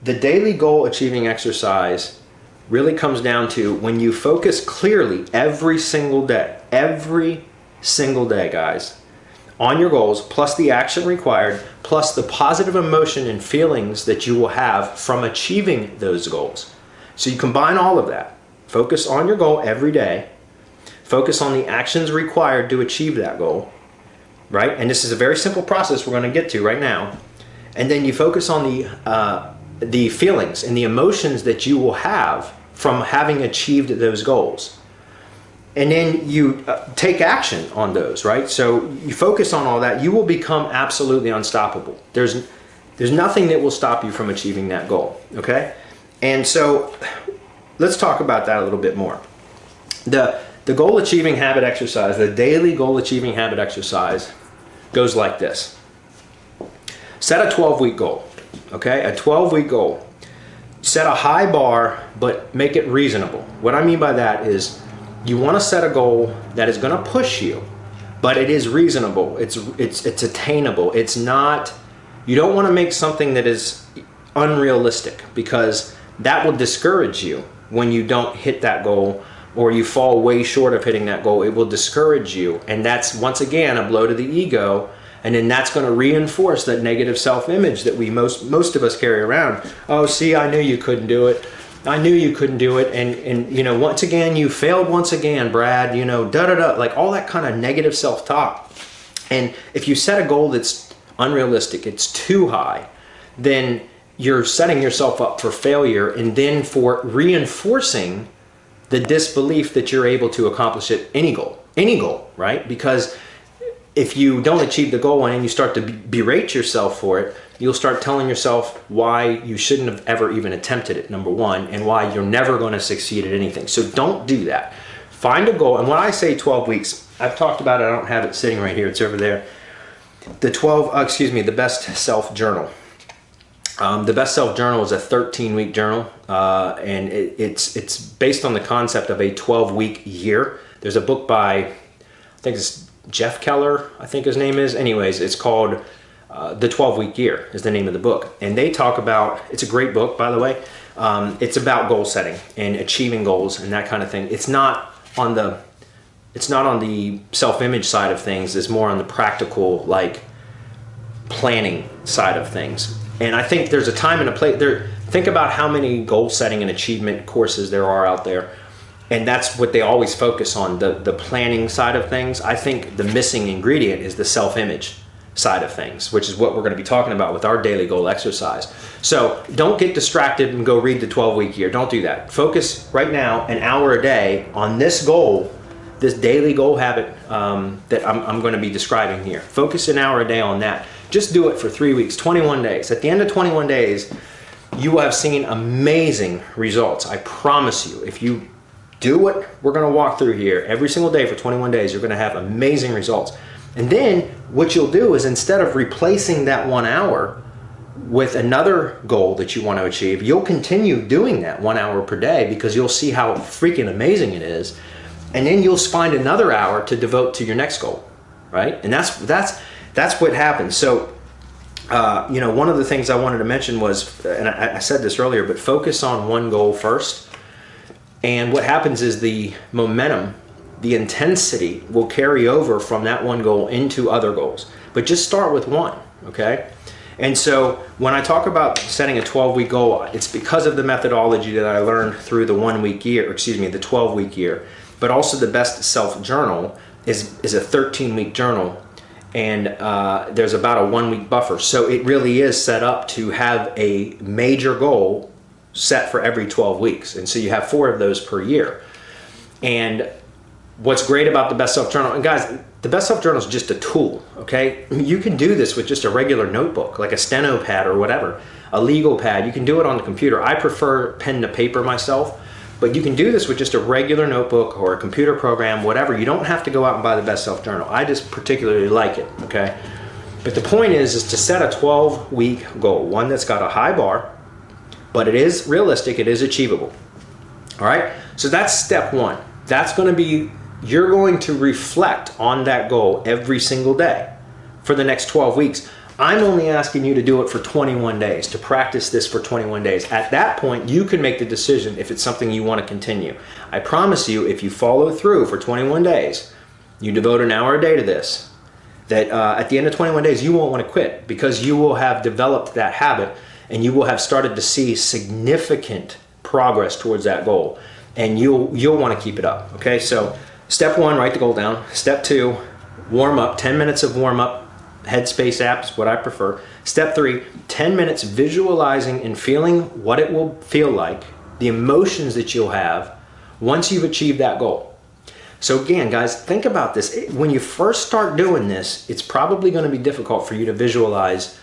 the daily goal achieving exercise really comes down to when you focus clearly every single day, guys, on your goals, plus the action required, plus the positive emotion and feelings that you will have from achieving those goals. So you combine all of that. Focus on your goal every day. Focus on the actions required to achieve that goal, right? And this is a very simple process we're going to get to right now. And then you focus on the feelings and the emotions that you will have from having achieved those goals. And then you take action on those, right? So you focus on all that, you will become absolutely unstoppable. There's nothing that will stop you from achieving that goal, okay? And so let's talk about that a little bit more. The goal achieving habit exercise, the daily goal achieving habit exercise goes like this. Set a 12-week goal, okay? A 12-week goal. Set a high bar, but make it reasonable. What I mean by that is you want to set a goal that is going to push you, but it is reasonable. It's attainable. It's not, you don't want to make something that is unrealistic, because that will discourage you when you don't hit that goal or you fall way short of hitting that goal. It will discourage you, and that's once again a blow to the ego, and then that's going to reinforce that negative self-image that we most of us carry around. Oh, see, I knew you couldn't do it. I knew you couldn't do it, and you know, once again, you failed once again, Brad, you know, da-da-da, like all that kind of negative self-talk. And if you set a goal that's unrealistic, it's too high, then you're setting yourself up for failure, and then for reinforcing the disbelief that you're able to accomplish it, any goal, right? Because if you don't achieve the goal and you start to berate yourself for it, you'll start telling yourself why you shouldn't have ever even attempted it, number one, and why you're never going to succeed at anything. So don't do that. Find a goal. And when I say 12 weeks, I've talked about it. I don't have it sitting right here. It's over there. The Best Self Journal. The Best Self Journal is a 13-week journal, and it's based on the concept of a 12-week year. There's a book by, I think it's Jeff Keller, I think his name is. Anyways, it's called The 12-Week Year is the name of the book. And they talk about, it's a great book, by the way. It's about goal setting and achieving goals and that kind of thing. It's not on the self-image side of things. It's more on the practical, like, planning side of things. And I think there's a time and a place there. Think about how many goal setting and achievement courses there are out there. And that's what they always focus on, the planning side of things. I think the missing ingredient is the self-image side of things, which is what we're going to be talking about with our daily goal exercise. So don't get distracted and go read the 12-week year. Don't do that. Focus right now, an hour a day, on this goal, this daily goal habit that I'm going to be describing here. Focus an hour a day on that. Just do it for 3 weeks, 21 days. At the end of 21 days, you will have seen amazing results. I promise you. If you do what we're going to walk through here every single day for 21 days, you're going to have amazing results. And then what you'll do is, instead of replacing that 1 hour with another goal that you want to achieve, you'll continue doing that 1 hour per day, because you'll see how freaking amazing it is. And then you'll find another hour to devote to your next goal, right? And that's what happens. So, you know, one of the things I wanted to mention was, and I said this earlier, but focus on one goal first. And what happens is the momentum, the intensity will carry over from that one goal into other goals. But just start with one, okay? And so when I talk about setting a 12-week goal, it's because of the methodology that I learned through the 12-week year. But also the Best Self Journal is a 13-week journal, and there's about a 1-week buffer. So it really is set up to have a major goal set for every 12 weeks. And so you have 4 of those per year. And what's great about the Best Self Journal, and guys, the Best Self Journal is just a tool, okay? You can do this with just a regular notebook, like a steno pad or whatever, a legal pad. You can do it on the computer. I prefer pen to paper myself, but you can do this with just a regular notebook or a computer program, whatever. You don't have to go out and buy the Best Self Journal. I just particularly like it, okay? But the point is to set a 12-week goal, one that's got a high bar, but it is realistic, it is achievable. All right, so that's step one. That's going to be, you're going to reflect on that goal every single day for the next 12 weeks. I'm only asking you to do it for 21 days, to practice this for 21 days. At that point, you can make the decision if it's something you want to continue. I promise you, if you follow through for 21 days, you devote an hour a day to this, that at the end of 21 days, you won't want to quit, because you will have developed that habit and you will have started to see significant progress towards that goal, and you'll want to keep it up. Okay, so step 1, write the goal down. Step 2, warm up, 10 minutes of warm up. Headspace app is what I prefer. Step 3, 10 minutes visualizing and feeling what it will feel like, the emotions that you'll have once you've achieved that goal. So again, guys, think about this. When you first start doing this, it's probably going to be difficult for you to visualize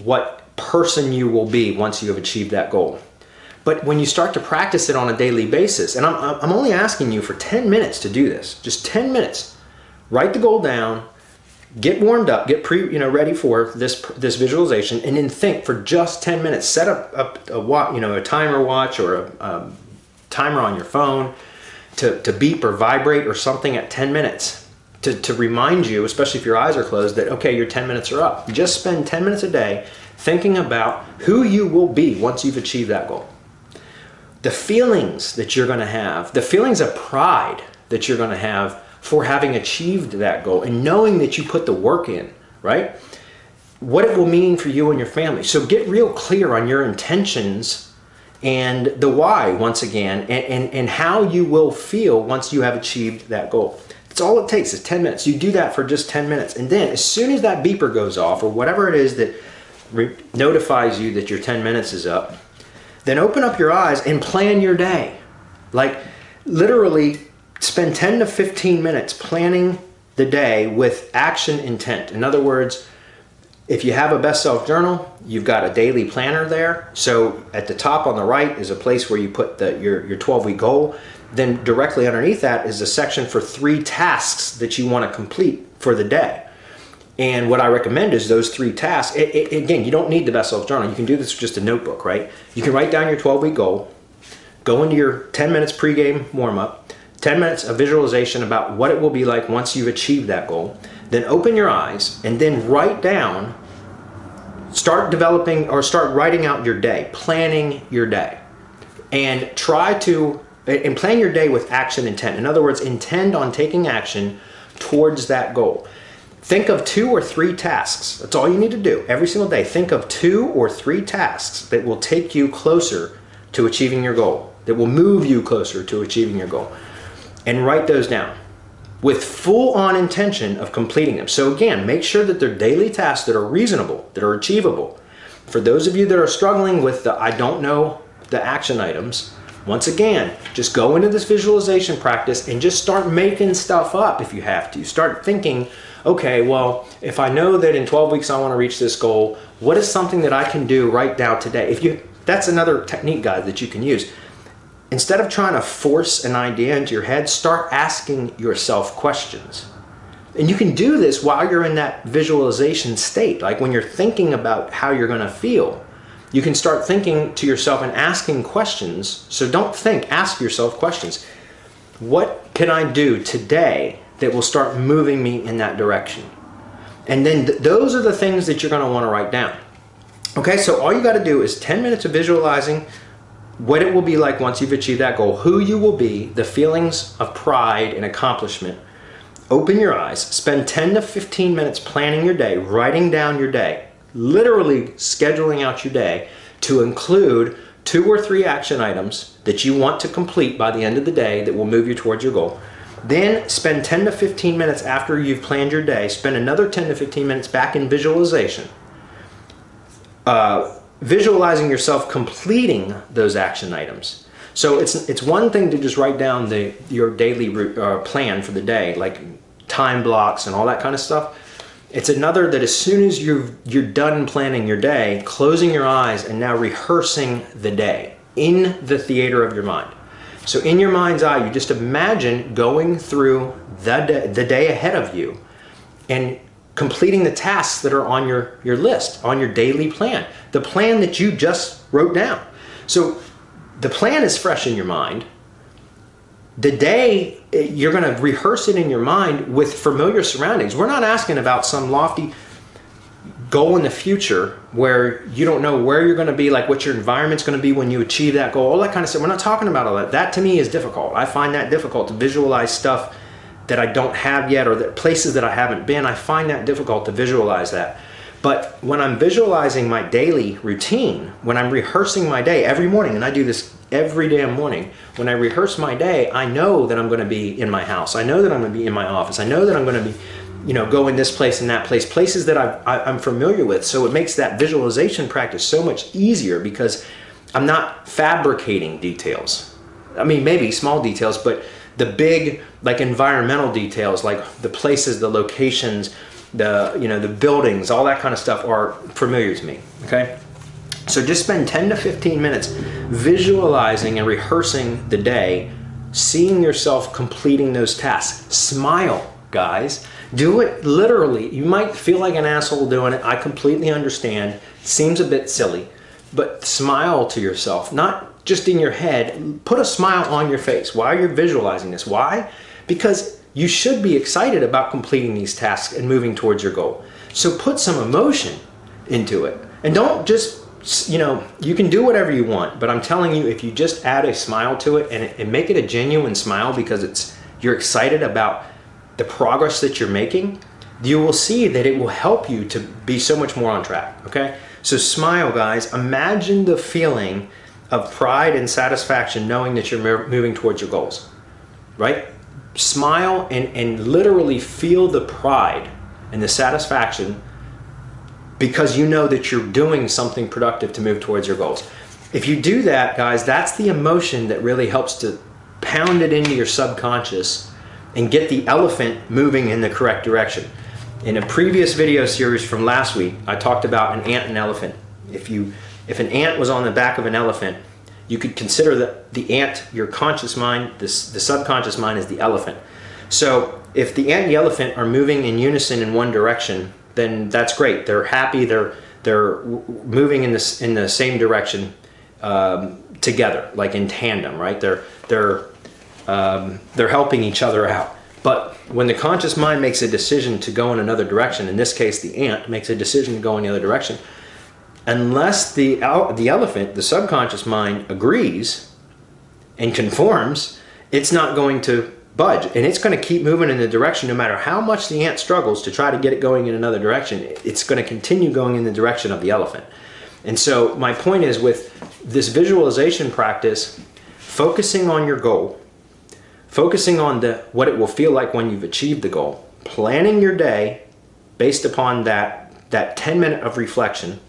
what person you will be once you have achieved that goal. But when you start to practice it on a daily basis, and I'm only asking you for 10 minutes to do this, just 10 minutes, write the goal down, get warmed up, get ready for this visualization, and then think for just 10 minutes. Set up a timer watch or a timer on your phone to beep or vibrate or something at 10 minutes to remind you, especially if your eyes are closed, that okay, your 10 minutes are up. Just spend 10 minutes a day thinking about who you will be once you've achieved that goal. The feelings that you're going to have, the feelings of pride that you're going to have for having achieved that goal and knowing that you put the work in, right? What it will mean for you and your family. So get real clear on your intentions and the why, once again, and how you will feel once you have achieved that goal. It's all it takes is 10 minutes. You do that for just 10 minutes. And then as soon as that beeper goes off, or whatever it is that notifies you that your 10 minutes is up, then open up your eyes and plan your day. Like literally spend 10 to 15 minutes planning the day with action intent. In other words, if you have a Best Self Journal, you've got a daily planner there. So at the top on the right is a place where you put your 12-week goal. Then directly underneath that is a section for 3 tasks that you want to complete for the day. And what I recommend is those 3 tasks. Again, you don't need the Best Self Journal. You can do this with just a notebook, right? You can write down your 12-week goal, go into your 10 minutes pregame warm-up, 10 minutes of visualization about what it will be like once you've achieved that goal. Then open your eyes and then write down, start developing or start writing out your day, planning your day. And plan your day with action intent. In other words, intend on taking action towards that goal. Think of 2 or 3 tasks. That's all you need to do every single day. Think of 2 or 3 tasks that will take you closer to achieving your goal, that will move you closer to achieving your goal. And write those down with full-on intention of completing them. So again, make sure that they're daily tasks that are reasonable, that are achievable. For those of you that are struggling with the I don't know the action items, once again, just go into this visualization practice and just start making stuff up if you have to. Start thinking, okay, well, if I know that in 12 weeks I want to reach this goal, what is something that I can do right now today? That's another technique, guys, that you can use. Instead of trying to force an idea into your head, start asking yourself questions. And you can do this while you're in that visualization state. Like when you're thinking about how you're going to feel, you can start thinking to yourself and asking questions. So don't think, ask yourself questions. What can I do today that will start moving me in that direction? And then those are the things that you're going to want to write down. Okay, so all you got to do is 10 minutes of visualizing what it will be like once you've achieved that goal, who you will be, the feelings of pride and accomplishment. Open your eyes, spend 10 to 15 minutes planning your day, writing down your day, literally scheduling out your day to include 2 or 3 action items that you want to complete by the end of the day that will move you towards your goal. Then spend 10 to 15 minutes after you've planned your day, spend another 10 to 15 minutes back in visualization. Visualizing yourself completing those action items. So it's one thing to just write down your daily plan for the day, like time blocks and all that kind of stuff. It's another that as soon as you're done planning your day, closing your eyes and now rehearsing the day in the theater of your mind. So in your mind's eye, you just imagine going through the day ahead of you and completing the tasks that are on your list, on your daily plan, the plan that you just wrote down. So the plan is fresh in your mind. The day, you're going to rehearse it in your mind with familiar surroundings. We're not asking about some lofty, goal in the future where you don't know where you're going to be, like what your environment's going to be when you achieve that goal, all that kind of stuff. We're not talking about all that. That to me is difficult. I find that difficult to visualize stuff that I don't have yet, or that places that I haven't been. I find that difficult to visualize that. But when I'm visualizing my daily routine, when I'm rehearsing my day every morning, and I do this every damn morning, when I rehearse my day, I know that I'm going to be in my house. I know that I'm going to be in my office. I know that I'm going to be, go in this place and that place, places that I'm familiar with. So it makes that visualization practice so much easier because I'm not fabricating details. I mean, maybe small details, but the big, like environmental details, like the places, the locations, the buildings, all that kind of stuff are familiar to me, okay? So just spend 10 to 15 minutes visualizing and rehearsing the day, seeing yourself completing those tasks. Smile, guys. Do it literally. You might feel like an asshole doing it. I completely understand. It seems a bit silly, but smile to yourself, not just in your head. Put a smile on your face while you're visualizing this. Why? Because you should be excited about completing these tasks and moving towards your goal. So put some emotion into it. And don't just, you can do whatever you want, but I'm telling you, if you just add a smile to it and make it a genuine smile because you're excited about the progress that you're making, you will see that it will help you to be so much more on track, okay? So smile, guys. Imagine the feeling of pride and satisfaction knowing that you're moving towards your goals, right? Smile and literally feel the pride and the satisfaction because you know that you're doing something productive to move towards your goals. If you do that, guys, that's the emotion that really helps to pound it into your subconscious and get the elephant moving in the correct direction. In a previous video series from last week, I talked about an ant and elephant. If an ant was on the back of an elephant, you could consider the ant your conscious mind, the subconscious mind is the elephant. So if the ant and the elephant are moving in unison in one direction, then that's great. They're happy, they're moving in the same direction together, like in tandem, right? They're helping each other out. But when the conscious mind makes a decision to go in another direction, in this case the ant makes a decision to go in the other direction, unless the elephant, the subconscious mind, agrees and conforms, it's not going to budge. And it's going to keep moving in the direction no matter how much the ant struggles to try to get it going in another direction. It's going to continue going in the direction of the elephant. And so my point is, with this visualization practice, focusing on your goal, focusing on what it will feel like when you've achieved the goal, planning your day based upon that 10-minute of reflection,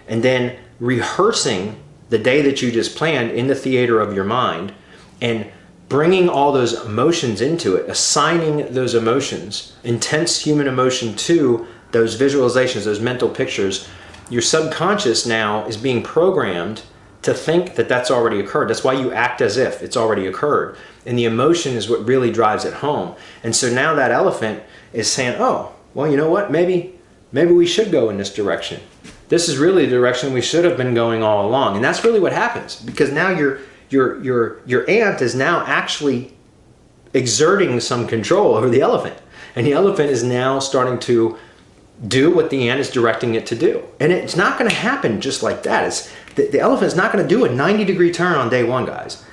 and then rehearsing the day that you just planned in the theater of your mind and bringing all those emotions into it, assigning those emotions, intense human emotion, to those visualizations, those mental pictures. Your subconscious now is being programmed to think that that's already occurred. That's why you act as if it's already occurred. And the emotion is what really drives it home. And so now that elephant is saying, oh, well, you know what? Maybe we should go in this direction. This is really the direction we should have been going all along. And that's really what happens, because now your ant is now actually exerting some control over the elephant. And the elephant is now starting to do what the ant is directing it to do. And it's not going to happen just like that. The elephant's not going to do a 90-degree turn on day one, guys.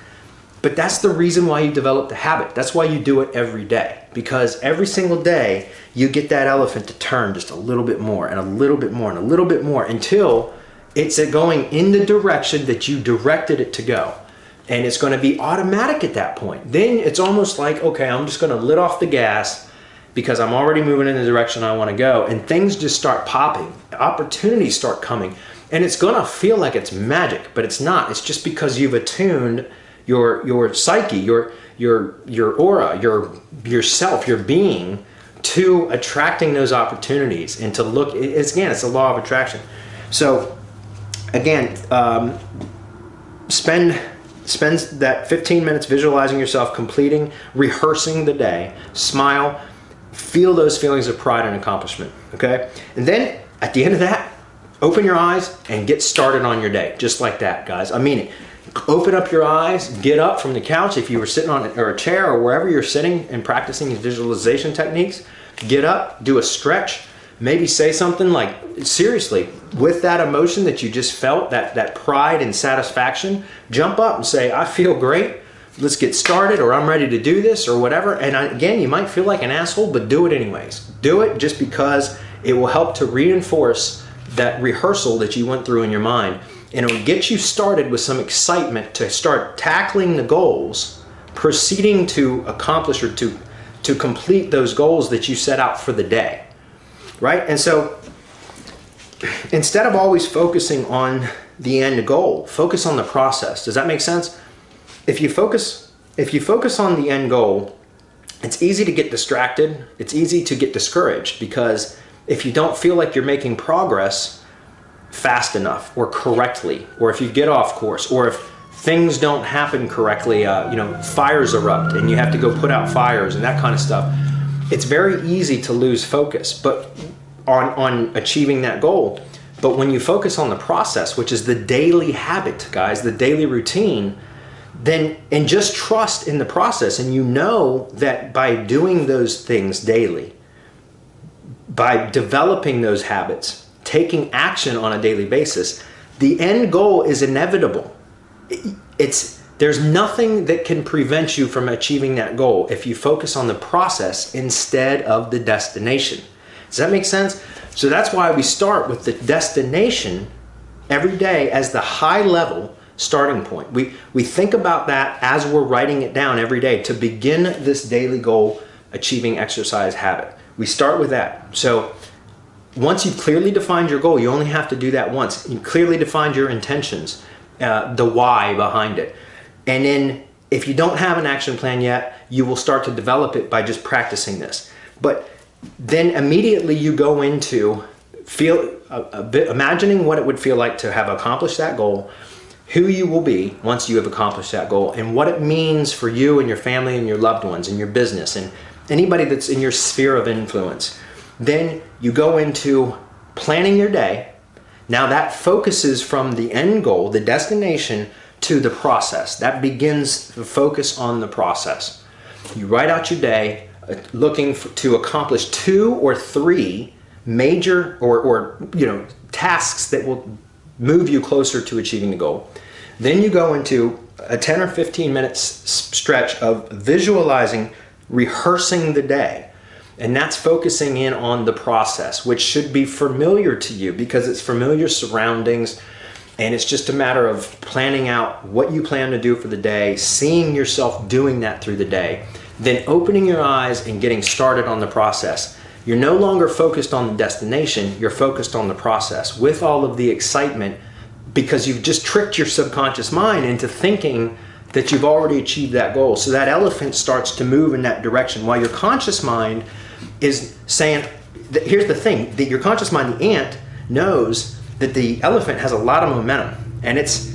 But that's the reason why you develop the habit. That's why you do it every day. Because every single day, you get that elephant to turn just a little bit more and a little bit more and a little bit more until it's going in the direction that you directed it to go. And it's going to be automatic at that point. Then it's almost like, okay, I'm just going to let off the gas because I'm already moving in the direction I want to go. And things just start popping. Opportunities start coming. And it's going to feel like it's magic, but it's not. It's just because you've attuned your psyche, your aura, yourself, your being, to attracting those opportunities and to look. It's the law of attraction. So again, spend that 15 minutes visualizing yourself completing, rehearsing the day. Smile, feel those feelings of pride and accomplishment. Okay, and then at the end of that, open your eyes and get started on your day, just like that, guys. I mean it. Open up your eyes, get up from the couch if you were sitting on or a chair or wherever you're sitting and practicing these visualization techniques. Get up, do a stretch, maybe say something like, seriously, with that emotion that you just felt, that pride and satisfaction, jump up and say, I feel great. Let's get started, or I'm ready to do this, or whatever. And again, you might feel like an asshole, but do it anyways. Do it just because it will help to reinforce that rehearsal that you went through in your mind. And it will get you started with some excitement to start tackling the goals, proceeding to accomplish or to complete those goals that you set out for the day, right? And so instead of always focusing on the end goal, focus on the process. Does that make sense? If you focus on the end goal, it's easy to get distracted. It's easy to get discouraged, because if you don't feel like you're making progress fast enough or correctly, or if you get off course, or if things don't happen correctly, fires erupt and you have to go put out fires and that kind of stuff, it's very easy to lose focus but on achieving that goal. But when you focus on the process, which is the daily habit, guys, the daily routine, then, and just trust in the process, and you know that by doing those things daily, by developing those habits, taking action on a daily basis, the end goal is inevitable. There's nothing that can prevent you from achieving that goal if you focus on the process instead of the destination. Does that make sense? So that's why we start with the destination every day as the high level starting point. We think about that as we're writing it down every day to begin this daily goal achieving exercise habit. We start with that. So once you've clearly defined your goal, you only have to do that once. You clearly defined your intentions, the why behind it. And then if you don't have an action plan yet, you will start to develop it by just practicing this. But then immediately you go into imagining what it would feel like to have accomplished that goal, who you will be once you have accomplished that goal, and what it means for you and your family and your loved ones and your business and anybody that's in your sphere of influence. Then you go into planning your day. Now that focuses from the end goal, the destination, to the process. That begins the focus on the process. You write out your day looking to accomplish 2 or 3 major or tasks that will move you closer to achieving the goal. Then you go into a 10 or 15 minutes stretch of visualizing, rehearsing the day. And that's focusing in on the process, which should be familiar to you because it's familiar surroundings, and it's just a matter of planning out what you plan to do for the day, seeing yourself doing that through the day, then opening your eyes and getting started on the process. You're no longer focused on the destination, you're focused on the process with all of the excitement, because you've just tricked your subconscious mind into thinking that you've already achieved that goal. So that elephant starts to move in that direction, while your conscious mind is saying, here's the thing, that your conscious mind, the ant, knows that the elephant has a lot of momentum, and it's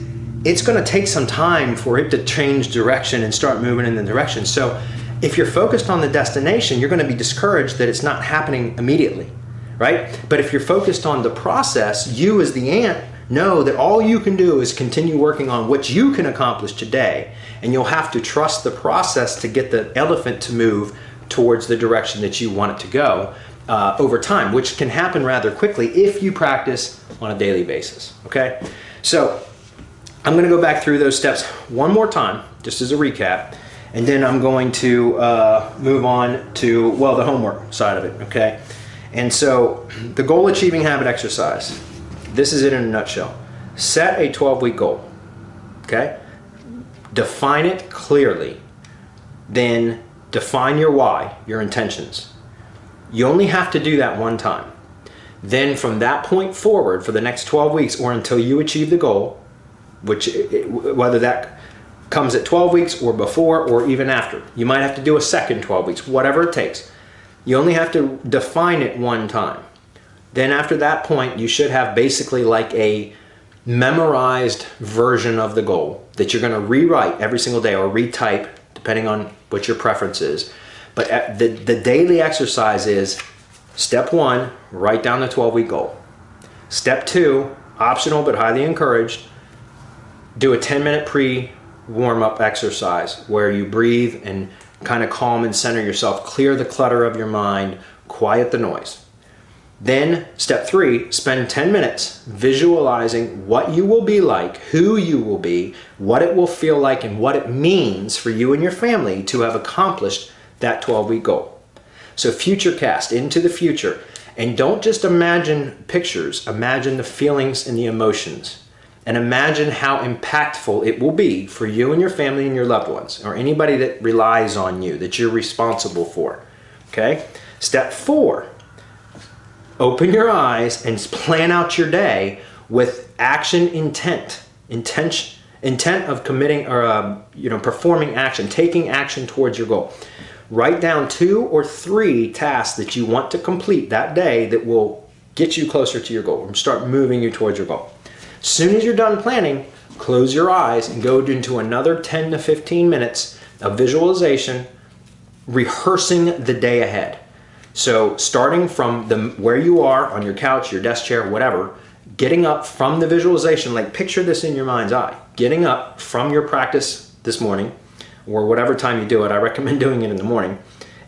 going to take some time for it to change direction and start moving in the direction. So if you're focused on the destination, you're going to be discouraged that it's not happening immediately, right? But if you're focused on the process, you as the ant know that all you can do is continue working on what you can accomplish today, and you'll have to trust the process to get the elephant to move towards the direction that you want it to go over time, which can happen rather quickly if you practice on a daily basis, okay? So I'm going to go back through those steps one more time, just as a recap, and then I'm going to move on to, well, the homework side of it, okay? And so the goal achieving habit exercise, this is it in a nutshell. Set a 12-week goal, okay? Define it clearly. Then define your why, your intentions. You only have to do that one time. Then from that point forward, for the next 12 weeks or until you achieve the goal, whether that comes at 12 weeks or before or even after, you might have to do a second 12 weeks, whatever it takes. You only have to define it one time. Then after that point, you should have basically like a memorized version of the goal that you're going to rewrite every single day or retype, depending on what your preference is. But the daily exercise is, step 1, write down the 12-week goal. Step 2, optional but highly encouraged, do a 10-minute pre-warm-up exercise where you breathe and kind of calm and center yourself, clear the clutter of your mind, quiet the noise. Then step 3, spend 10 minutes visualizing what you will be like, who you will be, what it will feel like, and what it means for you and your family to have accomplished that 12-week goal. So future cast into the future, and don't just imagine pictures, imagine the feelings and the emotions, and imagine how impactful it will be for you and your family and your loved ones, or anybody that relies on you, that you're responsible for. Okay? Step 4, open your eyes and plan out your day with action intent of committing or performing action, taking action towards your goal. Write down 2 or 3 tasks that you want to complete that day that will get you closer to your goal, or start moving you towards your goal. As soon as you're done planning, close your eyes and go into another 10 to 15 minutes of visualization, rehearsing the day ahead. So starting from where you are on your couch, your desk chair, whatever, getting up from the visualization, like picture this in your mind's eye, getting up from your practice this morning, or whatever time you do it. I recommend doing it in the morning,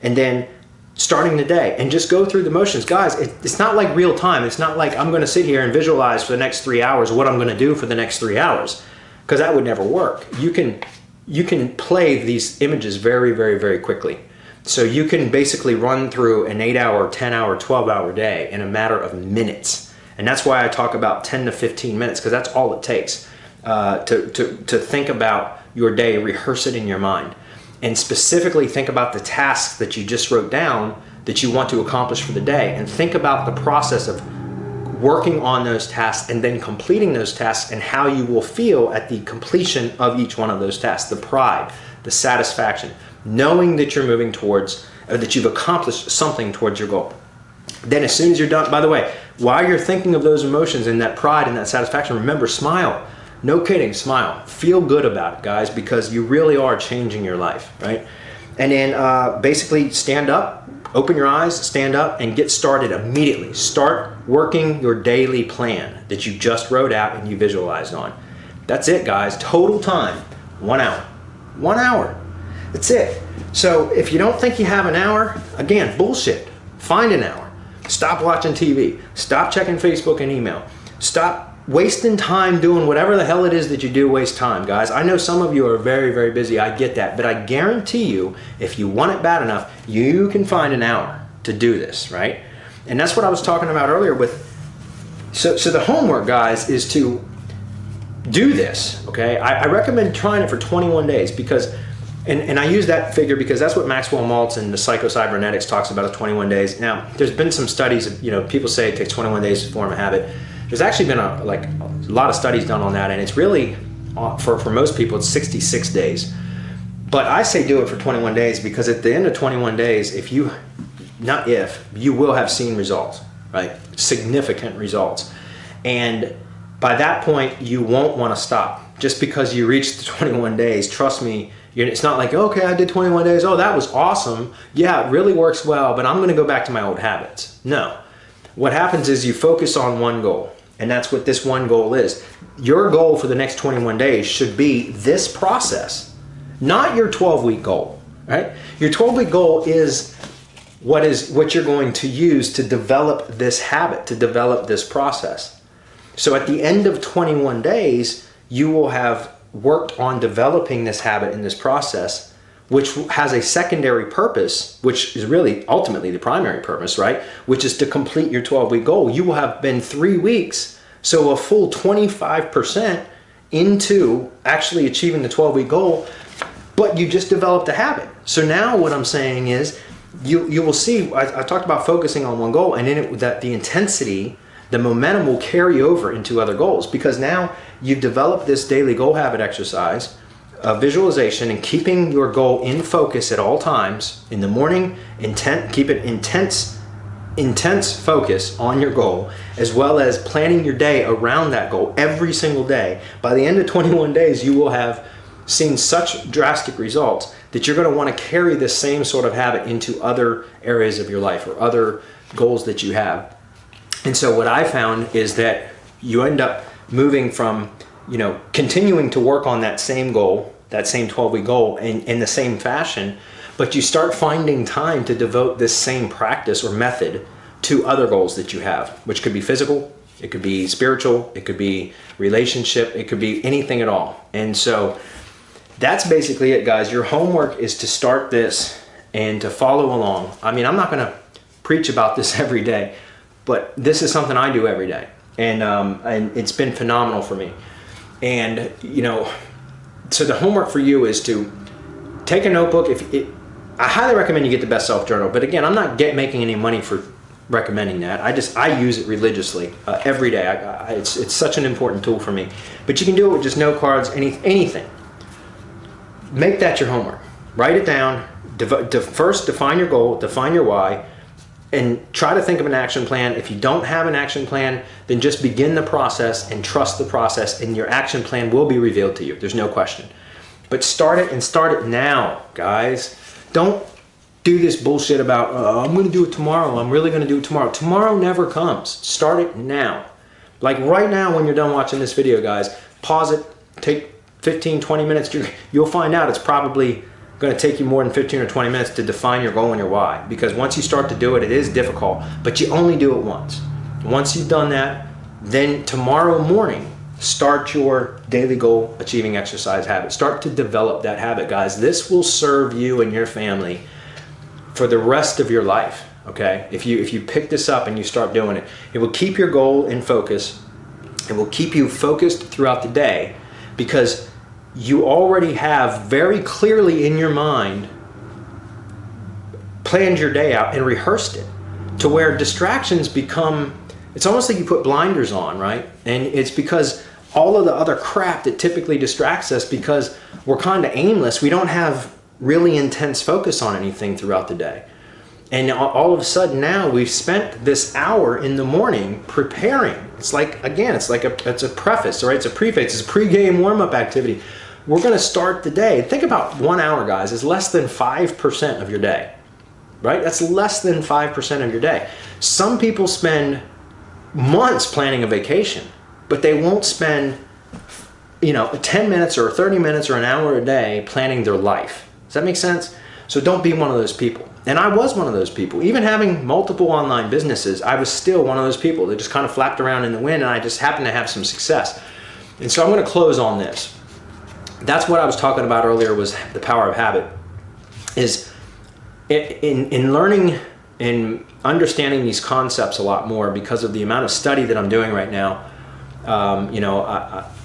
and then starting the day and just go through the motions. Guys, it's not like real time. It's not like I'm going to sit here and visualize for the next 3 hours what I'm going to do for the next 3 hours, because that would never work. You can play these images very, very, very quickly. So you can basically run through an 8-hour, 10-hour, 12-hour day in a matter of minutes. And that's why I talk about 10 to 15 minutes, because that's all it takes to think about your day, rehearse it in your mind, and specifically think about the tasks that you just wrote down that you want to accomplish for the day, and think about the process of working on those tasks and then completing those tasks, and how you will feel at the completion of each one of those tasks. The pride, the satisfaction, knowing that you're moving towards, or that you've accomplished something towards your goal. Then as soon as you're done, by the way, while you're thinking of those emotions and that pride and that satisfaction, remember, smile. No kidding, smile. Feel good about it, guys, because you really are changing your life, right? And then basically stand up, open your eyes, stand up, and get started immediately. Start working your daily plan that you just wrote out and you visualized on. That's it, guys. Total time, 1 hour. 1 hour. That's it. So if you don't think you have an hour, again, bullshit. Find an hour. Stop watching TV. Stop checking Facebook and email. Stop wasting time doing whatever the hell it is that you do waste time, guys. I know some of you are very, very busy. I get that. But I guarantee you, if you want it bad enough, you can find an hour to do this, right? And that's what I was talking about earlier with, so the homework, guys, is to do this, okay? I recommend trying it for 21 days because, and I use that figure because that's what Maxwell Maltz and the Psycho-Cybernetics talks about, is 21 days. Now, there's been some studies, people say it takes 21 days to form a habit. There's actually been a lot of studies done on that, and it's really, for most people, it's 66 days. But I say do it for 21 days because at the end of 21 days, you will have seen results, right? Significant results. And by that point, you won't want to stop. Just because you reach the 21 days, trust me, it's not like, okay, I did 21 days, oh, that was awesome. Yeah, it really works well, but I'm going to go back to my old habits. No. What happens is you focus on one goal. And that's what this one goal is. Your goal for the next 21 days should be this process, not your 12-week goal, right? Your 12-week goal is what you're going to use to develop this habit, to develop this process. So at the end of 21 days, you will have worked on developing this habit in this process, which has a secondary purpose, which is really ultimately the primary purpose, right? Which is to complete your 12-week goal. You will have been 3 weeks, so a full 25% into actually achieving the 12-week goal, but you just developed a habit. So now what I'm saying is, you will see, I talked about focusing on one goal, and then that the intensity, the momentum will carry over into other goals, because now you've developed this daily goal habit exercise, visualization, and keeping your goal in focus at all times. In the morning, keep it intense focus on your goal, as well as planning your day around that goal every single day. By the end of 21 days, you will have seen such drastic results that you're going to want to carry this same sort of habit into other areas of your life or other goals that you have. And so what I found is that you end up moving from continuing to work on that same goal, that same 12-week goal in the same fashion, but you start finding time to devote this same practice or method to other goals that you have, which could be physical, it could be spiritual, it could be relationship, it could be anything at all. And so that's basically it, guys. Your homework is to start this and to follow along. I mean, I'm not going to preach about this every day, but this is something I do every day. And it's been phenomenal for me. And, you know, so the homework for you is to take a notebook. I highly recommend you get the Best Self Journal. But again, I'm not making any money for recommending that. I use it religiously every day. It's such an important tool for me. But you can do it with just note cards, anything. Make that your homework. Write it down. First, define your goal, define your why, and try to think of an action plan. If you don't have an action plan, then just begin the process and trust the process, and your action plan will be revealed to you. There's no question. But start it, and start it now, guys. Don't do this bullshit about, I'm going to do it tomorrow. I'm really going to do it tomorrow. Tomorrow never comes. Start it now. Like right now when you're done watching this video, guys, pause it, take 15, 20 minutes. You'll find out it's probably going to take you more than 15 or 20 minutes to define your goal and your why. Because once you start to do it, it is difficult, but you only do it once. Once you've done that, then tomorrow morning, start your daily goal achieving exercise habit. Start to develop that habit, guys. This will serve you and your family for the rest of your life, okay? If you pick this up and you start doing it, it will keep your goal in focus. It will keep you focused throughout the day, because you already have very clearly in your mind planned your day out and rehearsed it to where distractions become, it's almost like you put blinders on, right? And it's because all of the other crap that typically distracts us, because we're kind of aimless, we don't have really intense focus on anything throughout the day. And all of a sudden now we've spent this hour in the morning preparing. It's like, again, it's a preface, right? It's a prefix, it's a pre-game warm-up activity. We're gonna start the day. Think about 1 hour, guys, is less than 5% of your day, right? That's less than 5% of your day. Some people spend months planning a vacation, but they won't spend, 10 minutes or 30 minutes or an hour a day planning their life. Does that make sense? So don't be one of those people. And I was one of those people. Even having multiple online businesses, I was still one of those people that just kind of flapped around in the wind, and I just happened to have some success. And so I'm going to close on this. That's what I was talking about earlier, was the power of habit. Is in learning and understanding these concepts a lot more, because of the amount of study that I'm doing right now.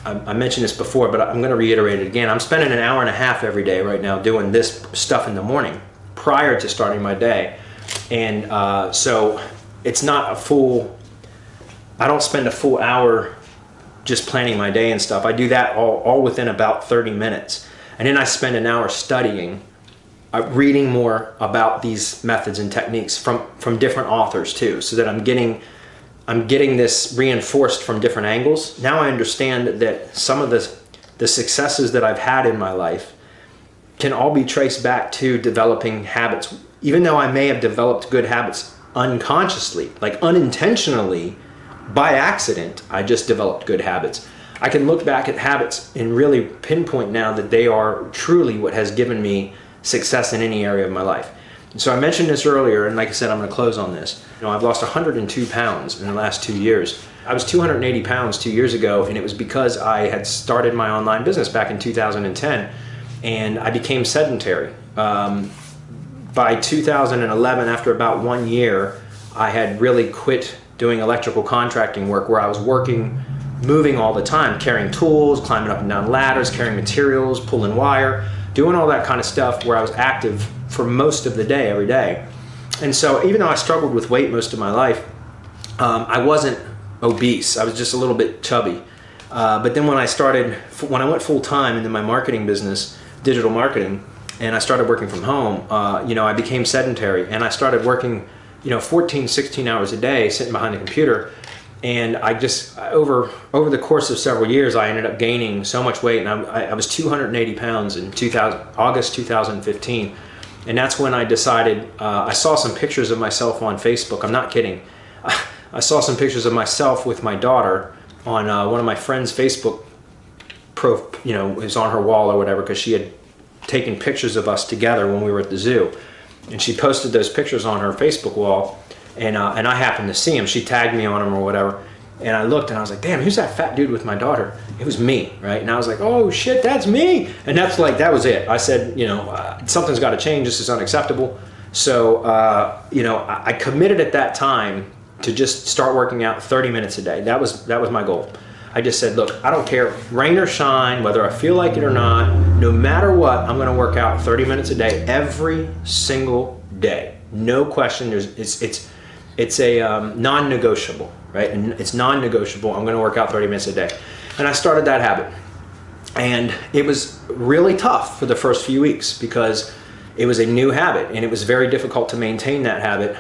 I mentioned this before, but I'm going to reiterate it again. I'm spending an hour and a half every day right now doing this stuff in the morning prior to starting my day. And so it's not a full, I don't spend a full hour just planning my day and stuff. I do that all within about 30 minutes. And then I spend an hour studying, reading more about these methods and techniques from different authors too, so that I'm getting this reinforced from different angles. Now I understand that some of the successes that I've had in my life can all be traced back to developing habits. Even though I may have developed good habits unconsciously, like unintentionally, by accident, I just developed good habits. I can look back at habits and really pinpoint now that they are truly what has given me success in any area of my life. So I mentioned this earlier, and like I said, I'm going to close on this. I've lost 102 pounds in the last 2 years. I was 280 pounds 2 years ago, and it was because I had started my online business back in 2010, and I became sedentary. By 2011, after about 1 year, I had really quit doing electrical contracting work, where I was moving all the time, carrying tools, climbing up and down ladders, carrying materials, pulling wire, doing all that kind of stuff, where I was active for most of the day, every day. And so even though I struggled with weight most of my life, I wasn't obese. I was just a little bit chubby. But then when I went full time into my marketing business, digital marketing, and I started working from home, I became sedentary, and I started working 14, 16 hours a day sitting behind the computer. And I just, over the course of several years, I ended up gaining so much weight, and I was 280 pounds in August 2015. And that's when I decided, I saw some pictures of myself on Facebook. I'm not kidding. I saw some pictures of myself with my daughter on one of my friend's Facebook is on her wall or whatever, because she had taken pictures of us together when we were at the zoo. And she posted those pictures on her Facebook wall. and I happened to see him. She tagged me on him or whatever. And I looked and I was like, damn, who's that fat dude with my daughter? It was me, right? And I was like, oh shit, that's me. And that's like, that was it. I said, something's got to change. This is unacceptable. So, I committed at that time to just start working out 30 minutes a day. That was my goal. I just said, look, I don't care, rain or shine, whether I feel like it or not, no matter what, I'm going to work out 30 minutes a day every single day. No question. It's a non-negotiable, right? And it's non-negotiable. I'm going to work out 30 minutes a day. And I started that habit. And it was really tough for the first few weeks because it was a new habit, and it was very difficult to maintain that habit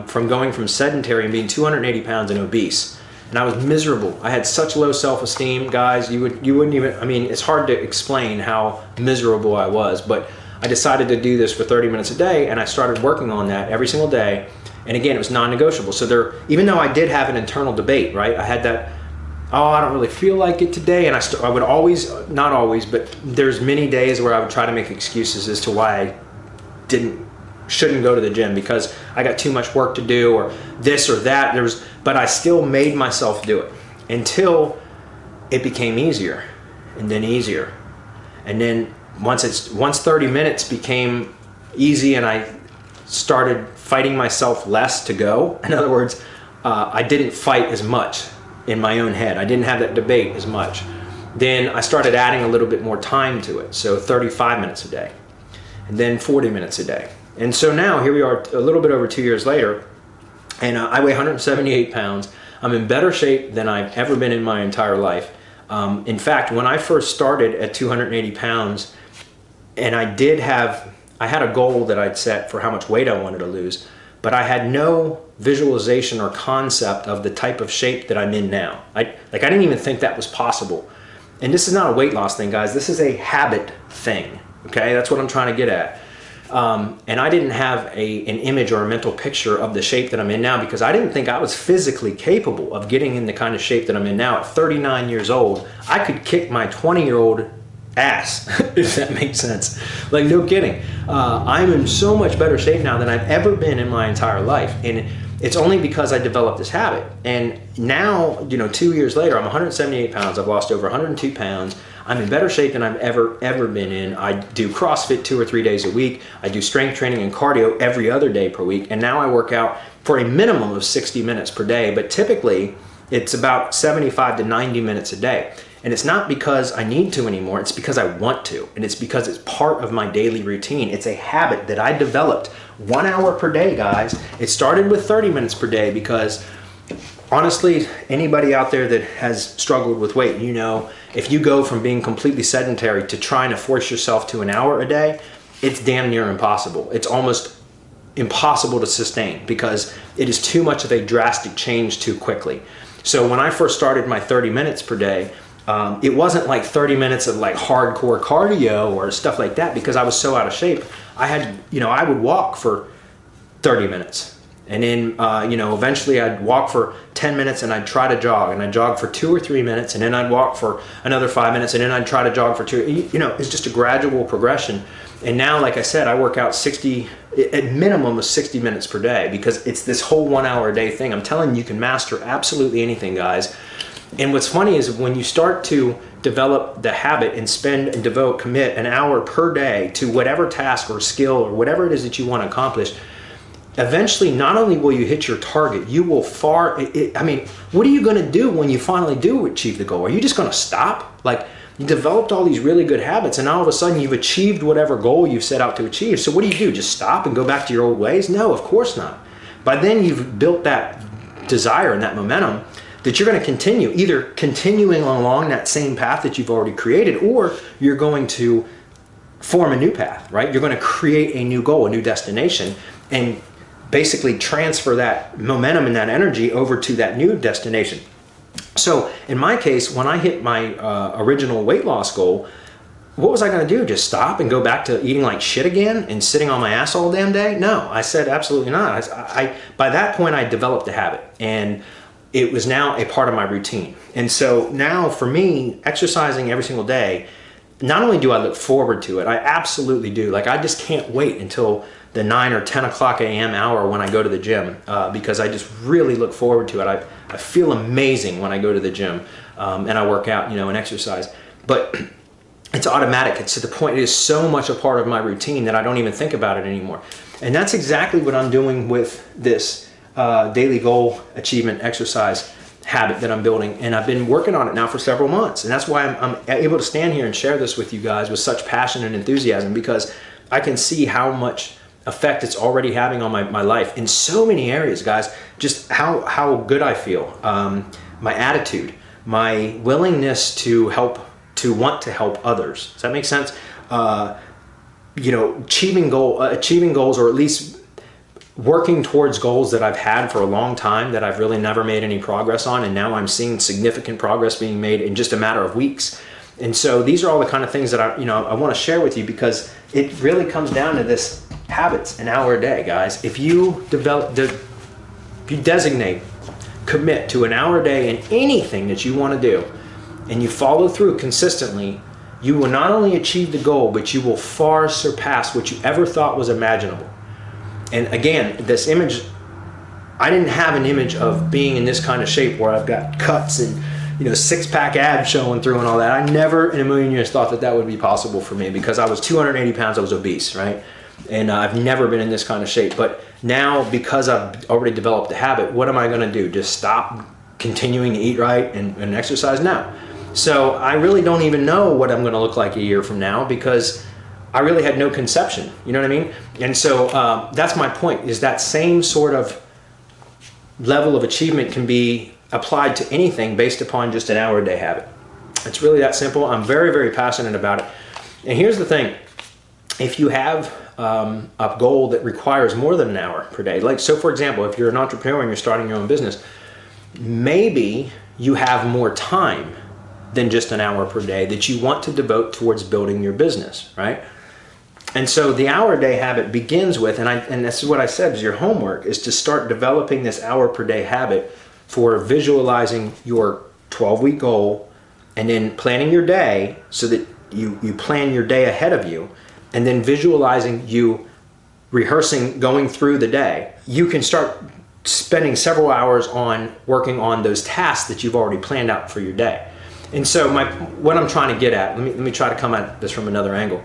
from going from sedentary and being 280 pounds and obese. And I was miserable. I had such low self-esteem, guys. You wouldn't even, I mean, it's hard to explain how miserable I was, but I decided to do this for 30 minutes a day, and I started working on that every single day. And again, it was non-negotiable. So even though I did have an internal debate, right? I had that, oh, I don't really feel like it today. And I would always, not always, but there's many days where I would try to make excuses as to why I shouldn't go to the gym, because I got too much work to do or this or that. But I still made myself do it until it became easier and then easier. And then once 30 minutes became easy and I started fighting myself less to go. In other words, I didn't fight as much in my own head. I didn't have that debate as much. Then I started adding a little bit more time to it. So 35 minutes a day, and then 40 minutes a day. And so now here we are a little bit over 2 years later, and I weigh 178 pounds. I'm in better shape than I've ever been in my entire life. In fact, when I first started at 280 pounds, and I had a goal that I'd set for how much weight I wanted to lose, but I had no visualization or concept of the type of shape that I'm in now. I didn't even think that was possible. And this is not a weight loss thing, guys. This is a habit thing, okay? That's what I'm trying to get at. And I didn't have an image or a mental picture of the shape that I'm in now, because I didn't think I was physically capable of getting in the kind of shape that I'm in now. At 39 years old, I could kick my 20-year-old ass, if that makes sense. Like, no kidding. I'm in so much better shape now than I've ever been in my entire life. And it's only because I developed this habit. And now, 2 years later, I'm 178 pounds. I've lost over 102 pounds. I'm in better shape than I've ever been in. I do CrossFit 2 or 3 days a week. I do strength training and cardio every other day per week. And now I work out for a minimum of 60 minutes per day. But typically, it's about 75 to 90 minutes a day. And it's not because I need to anymore. It's because I want to. And it's because it's part of my daily routine. It's a habit that I developed 1 hour per day, guys. It started with 30 minutes per day because, honestly, anybody out there that has struggled with weight, if you go from being completely sedentary to trying to force yourself to an hour a day, it's damn near impossible. It's almost impossible to sustain because it is too much of a drastic change too quickly. So when I first started my 30 minutes per day, it wasn't like 30 minutes of like hardcore cardio or stuff like that, because I was so out of shape. I would walk for 30 minutes. And then, eventually I'd walk for 10 minutes and I'd try to jog, and I'd jog for 2 or 3 minutes, and then I'd walk for another 5 minutes, and then I'd try to jog for 2. It's just a gradual progression. And now, like I said, I work out at minimum of 60 minutes per day, because it's this whole 1 hour a day thing. I'm telling you, you can master absolutely anything, guys. And what's funny is when you start to develop the habit and commit an hour per day to whatever task or skill or whatever it is that you want to accomplish, eventually, not only will you hit your target, you will what are you going to do when you finally do achieve the goal? Are you just going to stop? Like, you developed all these really good habits, and all of a sudden you've achieved whatever goal you set out to achieve. So what do? Just stop and go back to your old ways? No, of course not. By then you've built that desire and that momentum that you're going to continue, either continuing along that same path that you've already created, or you're going to form a new path, right? You're going to create a new goal, a new destination, and basically transfer that momentum and that energy over to that new destination. So in my case, when I hit my original weight loss goal, what was I going to do? Just stop and go back to eating like shit again and sitting on my ass all damn day? No, I said absolutely not. By that point, I developed a habit, and it was now a part of my routine. And so now for me, exercising every single day not only do I look forward to it, I absolutely do. Like, I just can't wait until the 9 or 10 o'clock a.m. hour when I go to the gym, because I just really look forward to it. I feel amazing when I go to the gym and I work out, and exercise. But it's automatic. It's to the point, it is so much a part of my routine that I don't even think about it anymore. And that's exactly what I'm doing with this daily goal achievement exercise habit that I'm building. And I've been working on it now for several months. And that's why I'm able to stand here and share this with you guys with such passion and enthusiasm, because I can see how much effect it's already having on my life in so many areas, guys. Just how good I feel, my attitude, my willingness to want to help others. Does that make sense? Achieving goals, or at least working towards goals that I've had for a long time that I've really never made any progress on, and now I'm seeing significant progress being made in just a matter of weeks. And so these are all the kind of things that I want to share with you, because it really comes down to this habits, an hour a day, guys. If you designate, commit to an hour a day in anything that you want to do, and you follow through consistently, you will not only achieve the goal, but you will far surpass what you ever thought was imaginable. And again, this image, I didn't have an image of being in this kind of shape where I've got cuts and six-pack abs showing through and all that. I never in a million years thought that would be possible for me, because I was 280 pounds, I was obese, right? And I've never been in this kind of shape. But now, because I've already developed a habit, what am I going to do? Just stop continuing to eat right and exercise? No. So I really don't even know what I'm going to look like a year from now, because I really had no conception. You know what I mean? And so that's my point, is that same sort of level of achievement can be applied to anything based upon just an hour a day habit. It's really that simple. I'm very, very passionate about it. And here's the thing. If you have a goal that requires more than an hour per day, like, so for example, if you're an entrepreneur and you're starting your own business, maybe you have more time than just an hour per day that you want to devote towards building your business, right? And so the hour a day habit begins with, and this is what I said, is your homework is to start developing this hour per day habit for visualizing your 12-week goal, and then planning your day so that you plan your day ahead of you, and then visualizing you rehearsing going through the day. You can start spending several hours on working on those tasks that you've already planned out for your day. And so what I'm trying to get at, let me try to come at this from another angle,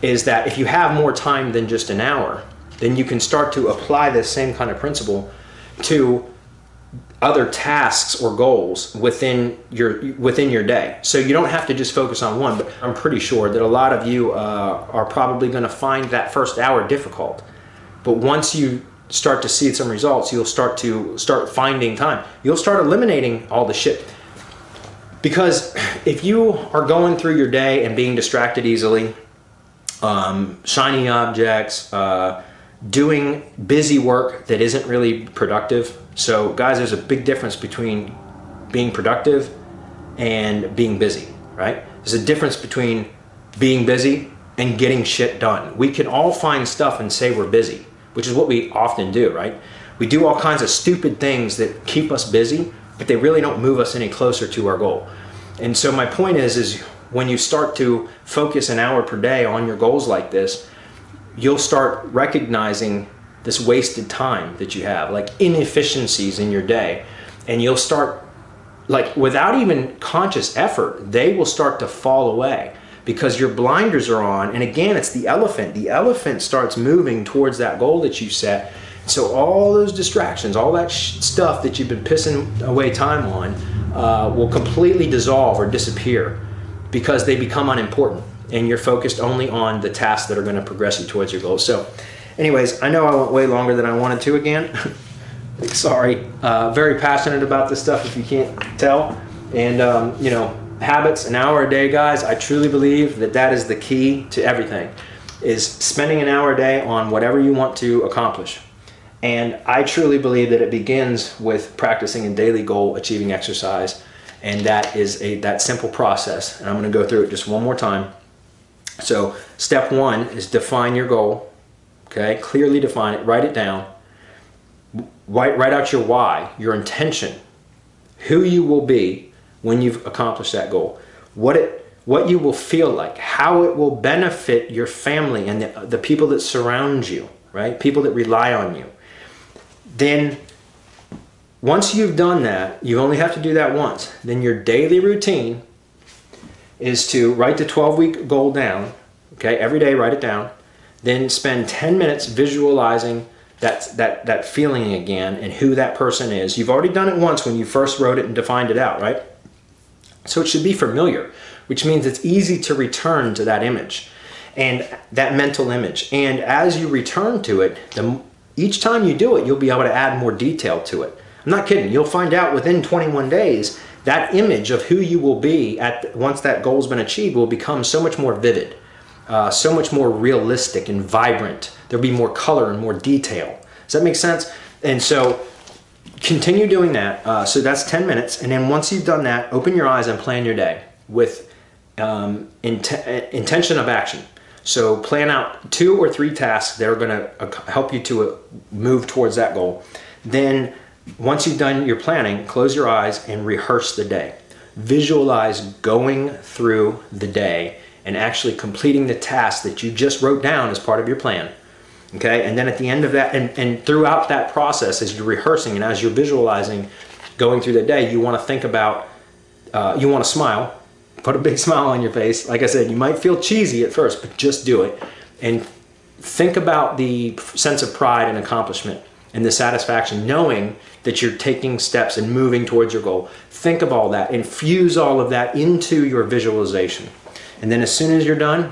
is that if you have more time than just an hour, then you can start to apply this same kind of principle to other tasks or goals within your day. So you don't have to just focus on one, but I'm pretty sure that a lot of you are probably going to find that first hour difficult. But once you start to see some results, you'll start finding time. You'll start eliminating all the shit. Because if you are going through your day and being distracted easily, shiny objects, doing busy work that isn't really productive. So guys, there's a big difference between being productive and being busy, right? There's a difference between being busy and getting shit done. We can all find stuff and say we're busy, which is what we often do, right? We do all kinds of stupid things that keep us busy, but they really don't move us any closer to our goal. And so my point is when you start to focus an hour per day on your goals like this, you'll start recognizing this wasted time that you have, like inefficiencies in your day. And you'll start, like, without even conscious effort, they will start to fall away because your blinders are on. And again, it's the elephant. The elephant starts moving towards that goal that you set. So all those distractions, all that stuff that you've been pissing away time on will completely dissolve or disappear because they become unimportant and you're focused only on the tasks that are going to progress you towards your goals. So anyways, I know I went way longer than I wanted to again. Sorry. Very passionate about this stuff if you can't tell. And, you know, habits, an hour a day, guys, I truly believe that that is the key to everything, is spending an hour a day on whatever you want to accomplish. And I truly believe that it begins with practicing a daily goal achieving exercise. And that is that simple process. And I'm going to go through it just one more time. So step one is define your goal. Okay, clearly define it, write it down. Write out your why, your intention, who you will be when you've accomplished that goal. What what you will feel like, how it will benefit your family and the people that surround you, right? People that rely on you. Then once you've done that, you only have to do that once. Then your daily routine is to write the 12-week goal down, okay? Every day, write it down. Then spend 10 minutes visualizing that feeling again and who that person is. You've already done it once when you first wrote it and defined it out, right? So it should be familiar, which means it's easy to return to that image and that mental image. And as you return to it, each time you do it, you'll be able to add more detail to it. I'm not kidding. You'll find out within 21 days that image of who you will be once that goal's been achieved will become so much more vivid, so much more realistic and vibrant. There'll be more color and more detail. Does that make sense? And so continue doing that. So that's 10 minutes. And then once you've done that, open your eyes and plan your day with intention of action. So plan out 2 or 3 tasks that are going to help you to move towards that goal. Then once you've done your planning, close your eyes and rehearse the day. Visualize going through the day and actually completing the task that you just wrote down as part of your plan. Okay, and then at the end of that, and throughout that process, as you're rehearsing and as you're visualizing going through the day, you want to think about, you want to smile, put a big smile on your face. Like I said, you might feel cheesy at first, but just do it. And think about the sense of pride and accomplishment and the satisfaction, knowing that you're taking steps and moving towards your goal. Think of all that, infuse all of that into your visualization. And then as soon as you're done,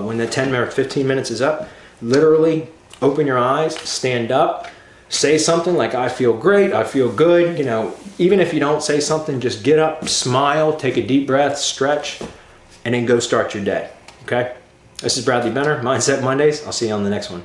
when the 10 or 15 minutes is up, literally open your eyes, stand up, say something like, I feel great, I feel good. You know, even if you don't say something, just get up, smile, take a deep breath, stretch, and then go start your day. Okay? This is Bradley Benner, Mindset Mondays. I'll see you on the next one.